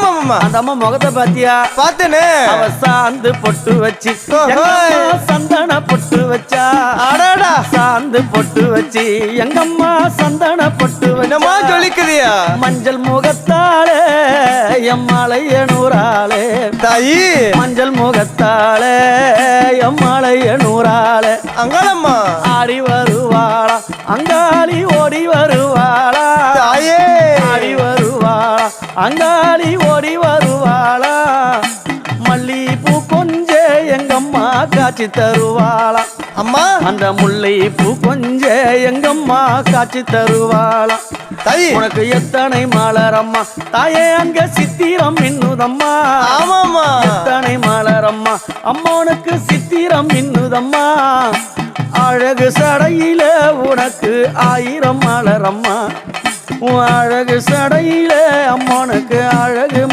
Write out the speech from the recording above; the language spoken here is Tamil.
அந்த அம்மா முகத்தை பாத்தியா? பார்த்தேனே. அவ சாந்து பொட்டு வச்சு சந்தன பொட்டு வச்சா. அடடா சாந்து பொட்டு வச்சு எங்கம்மா சந்தன பொட்டு என்னமா வச்சா. சொல்லிக்கிறியா? மஞ்சள் முகத்தாலே எம்மாளைய நூறாளே தாயி மஞ்சள் முகத்தாலே எம்மாளைய நூறாளே அங்காளம்மா ஆடி வருவாளா அங்காளி ஓடி வருவாளா. தாயே ஆடி வருவாளா அங்காளி ஓடி வருவாளா. மல்லிப்பூ கொஞ்ச எங்கம்மா காட்சி தருவாளா. அம்மா அந்த முல்லை பூ கொஞ்ச எங்கம்மா காட்சி தருவாளா. தாயி உனக்கு எத்தனை மலரம்மா தாயே அங்க சித்திரம் மின்னுதம்மா. ஆமாமா எத்தனை மலரம்மா அம்மனுக்கு சித்திரம் மின்னுதம்மா. அழகு சடையில உனக்கு 1000 மலரம்மா. உன் அழகு சடையில அம்மனுக்கு அழகு